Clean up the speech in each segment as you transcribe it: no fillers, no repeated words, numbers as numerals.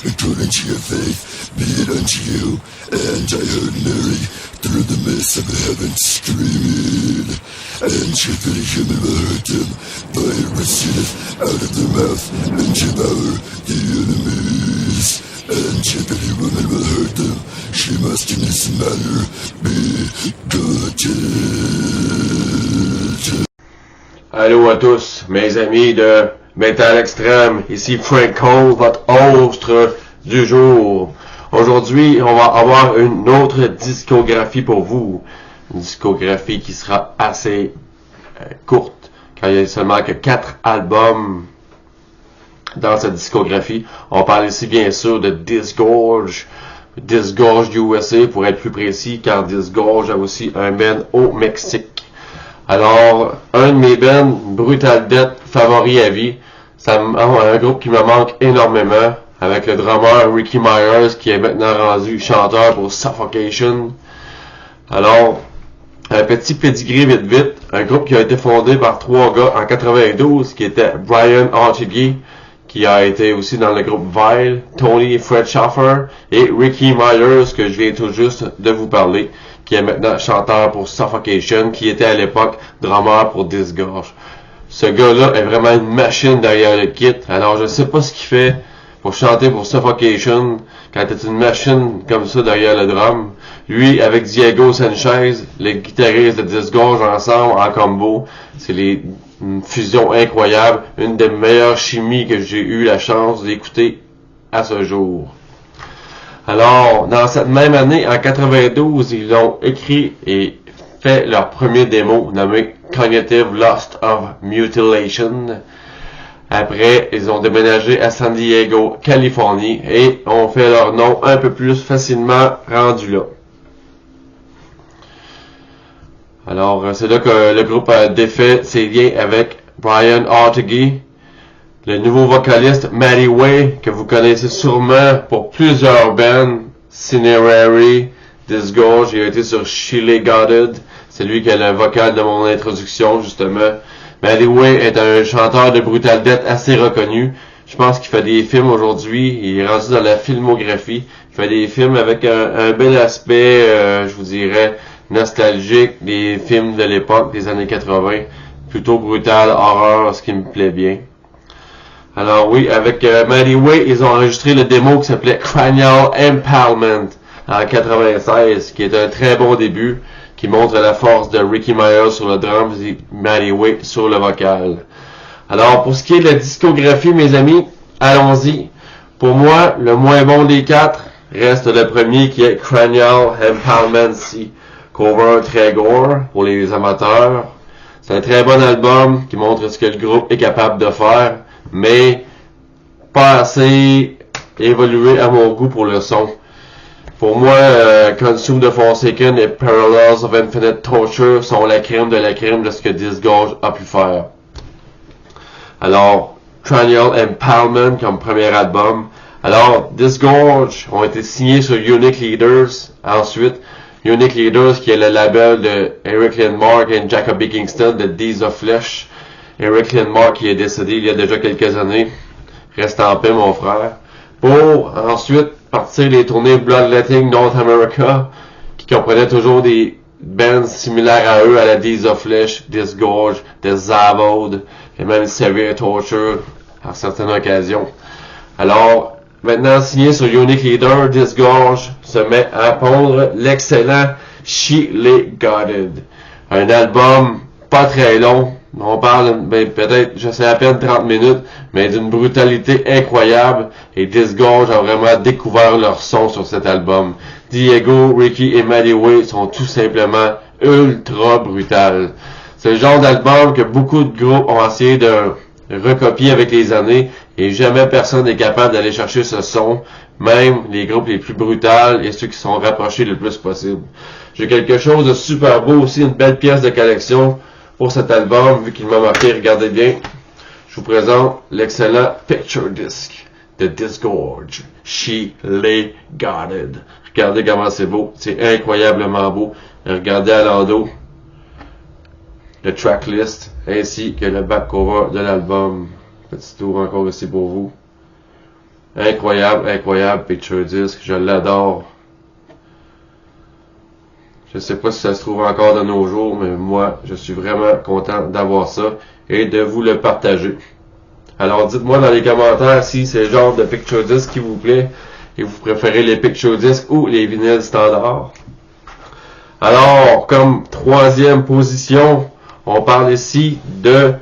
according to your faith, be it unto you. And I heard Mary through the mist of the heavens screaming, and children of human will hurt them, fire proceedeth out of their mouth, and devour the enemies. And children of women will hurt them, she must in this manner be gutted. Allô à tous, mes amis de Metal Extrême, ici Frank Cole, votre host du jour. Aujourd'hui, on va avoir une autre discographie pour vous. Une discographie qui sera assez courte, car il y a seulement que 4 albums dans cette discographie. On parle ici bien sûr de Disgorge USA pour être plus précis, car Disgorge a aussi un band au Mexique. Alors, un de mes bands, Brutal Death, favoris à vie, un groupe qui me manque énormément, avec le drummer Ricky Myers, qui est maintenant rendu chanteur pour Suffocation. Alors, un petit pedigree vite, un groupe qui a été fondé par 3 gars en 92, qui était Brian Ortega, qui a été aussi dans le groupe Vile, Tony Fred Schaffer, et Ricky Myers, que je viens tout juste de vous parler, qui est maintenant chanteur pour Suffocation, qui était à l'époque drummer pour Disgorge. Ce gars-là est vraiment une machine derrière le kit. Alors je sais pas ce qu'il fait pour chanter pour Suffocation quand t'es une machine comme ça derrière le drum. Lui avec Diego Sanchez, le guitariste de Disgorge, ensemble en combo, c'est une fusion incroyable, une des meilleures chimies que j'ai eu la chance d'écouter à ce jour. Alors, dans cette même année, en 92, ils ont écrit et fait leur premier démo nommé Cognitive Loss of Mutilation. Après, ils ont déménagé à San Diego, Californie, et ont fait leur nom un peu plus facilement rendu là. Alors, c'est là que le groupe a défait ses liens avec Brian Ortega, le nouveau vocaliste Matty Way, que vous connaissez sûrement pour plusieurs bands, Cinerary, Disgorge, il a été sur Chile Goddard, c'est lui qui a le vocal de mon introduction, justement. Matty Way est un chanteur de Brutal Death assez reconnu. Je pense qu'il fait des films aujourd'hui, il est rendu dans la filmographie. Il fait des films avec un bel aspect, je vous dirais, nostalgique, des films de l'époque, des années 80. Plutôt brutal, horreur, ce qui me plaît bien. Alors oui, avec Matty Way, ils ont enregistré le démo qui s'appelait Cranial Impalement en 96, qui est un très bon début, qui montre la force de Ricky Myers sur le drum et Matty Way sur le vocal. Alors pour ce qui est de la discographie, mes amis, allons-y. Pour moi, le moins bon des 4 reste le premier qui est Cranial Impalement, cover très gore pour les amateurs. C'est un très bon album qui montre ce que le groupe est capable de faire, mais pas assez évolué à mon goût pour le son. Pour moi, Consume the Forsaken et Parallels of Infinite Torture sont la crème de ce que Disgorge a pu faire. Alors, Cranial Impalement comme premier album. Alors, Disgorge ont été signés sur Unique Leaders. Ensuite, Unique Leaders qui est le label de Eric Lindmark et Jacoby Kingston de Deeds of Flesh. Eric Lindmark qui est décédé il y a déjà quelques années. Reste en paix, mon frère. Pour ensuite partir les tournées Bloodletting North America, qui comprenaient toujours des bands similaires à eux, à la Deeds of Flesh, Disgorge, The Zavod, et même Severe Torture, à certaines occasions. Alors, maintenant signé sur Unique Leader, Disgorge se met à pondre l'excellent Chile Goddard. Un album pas très long. On parle, peut-être, je sais à peine 30 minutes, mais d'une brutalité incroyable. Et Disgorge a vraiment découvert leur son sur cet album. Diego, Ricky et Matty Way sont tout simplement ultra brutales. C'est le genre d'album que beaucoup de groupes ont essayé de recopier avec les années, et jamais personne n'est capable d'aller chercher ce son, même les groupes les plus brutals et ceux qui sont rapprochés le plus possible. J'ai quelque chose de super beau aussi, une belle pièce de collection pour cet album, vu qu'il m'a marqué. Regardez bien, je vous présente l'excellent Picture Disc de Disgorge, Chile Goddard. Regardez comment c'est beau, c'est incroyablement beau. Regardez à l'endos le tracklist ainsi que le back cover de l'album. Petit tour encore ici pour vous. Incroyable Picture Disc. Je l'adore. Je sais pas si ça se trouve encore de nos jours, mais moi, je suis vraiment content d'avoir ça et de vous le partager. Alors, dites-moi dans les commentaires si c'est le genre de Picture Disc qui vous plaît et vous préférez les Picture Disc ou les vinyles standards. Alors, comme troisième position, on parle ici de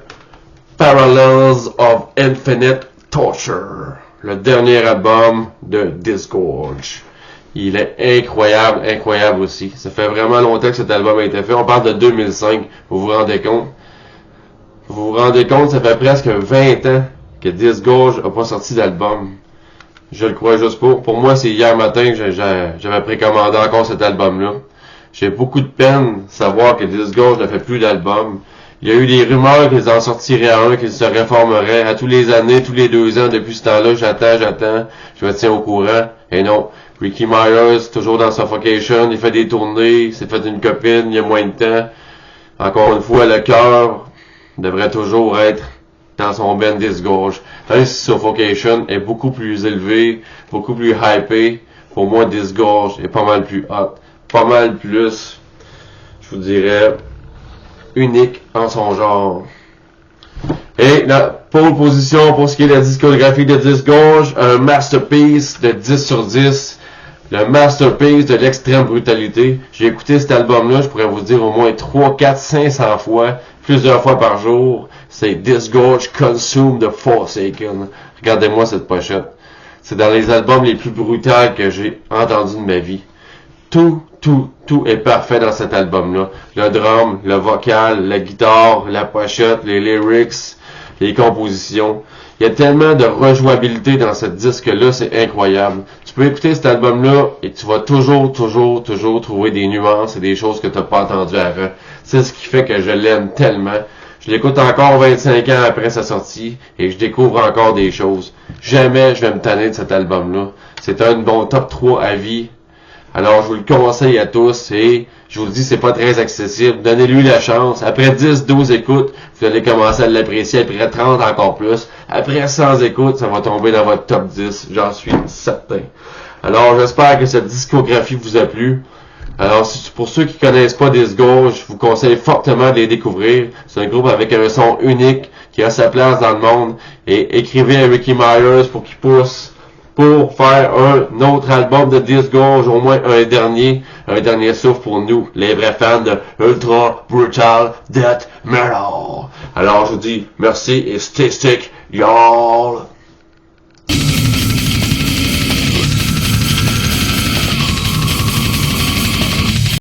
Parallels of Infinite Torture, le dernier album de Disgorge. Il est incroyable aussi. Ça fait vraiment longtemps que cet album a été fait. On parle de 2005, vous vous rendez compte? Vous vous rendez compte, ça fait presque 20 ans que Disgorge n'a pas sorti d'album. Je le crois juste pas. Pour moi, c'est hier matin que j'avais précommandé encore cet album-là. J'ai beaucoup de peine de savoir que Disgorge ne fait plus d'album. Il y a eu des rumeurs qu'ils en sortiraient un, qu'ils se réformeraient à tous les années, tous les 2 ans. Depuis ce temps-là, j'attends, je me tiens au courant. Et non, Ricky Myers, toujours dans Suffocation, il fait des tournées, il s'est fait une copine, il y a moins de temps. Encore une fois, le cœur devrait toujours être dans son band Disgorge. Même si Suffocation est beaucoup plus élevé, beaucoup plus hypé, pour moi, Disgorge est pas mal plus hot, pas mal plus, je vous dirais, unique en son genre. Et la pole position pour ce qui est de la discographie de Disgorge, un masterpiece de 10 sur 10. Le masterpiece de l'extrême brutalité. J'ai écouté cet album-là, je pourrais vous dire au moins 3, 4, 500 fois, plusieurs fois par jour. C'est Disgorge Consume the Forsaken. Regardez-moi cette pochette. C'est dans les albums les plus brutals que j'ai entendus de ma vie. Tout est parfait dans cet album-là. Le drum, le vocal, la guitare, la pochette, les lyrics, les compositions. Il y a tellement de rejouabilité dans ce disque-là, c'est incroyable. Tu peux écouter cet album-là et tu vas toujours trouver des nuances et des choses que tu n'as pas entendues avant. C'est ce qui fait que je l'aime tellement. Je l'écoute encore 25 ans après sa sortie et je découvre encore des choses. Jamais je vais me tanner de cet album-là. C'est un bon top 3 à vie. Alors, je vous le conseille à tous et je vous le dis, c'est pas très accessible. Donnez-lui la chance. Après 10, 12 écoutes, vous allez commencer à l'apprécier. Après 30, encore plus. Après 100 écoutes, ça va tomber dans votre top 10. J'en suis certain. Alors, j'espère que cette discographie vous a plu. Alors, pour ceux qui connaissent pas Disgorge, je vous conseille fortement de les découvrir. C'est un groupe avec un son unique qui a sa place dans le monde. Et écrivez à Ricky Myers pour qu'il pousse pour faire un autre album de Disgorge, au moins un dernier souffle pour nous, les vrais fans de Ultra Brutal Death Metal. Alors je vous dis merci et stay stick, y'all!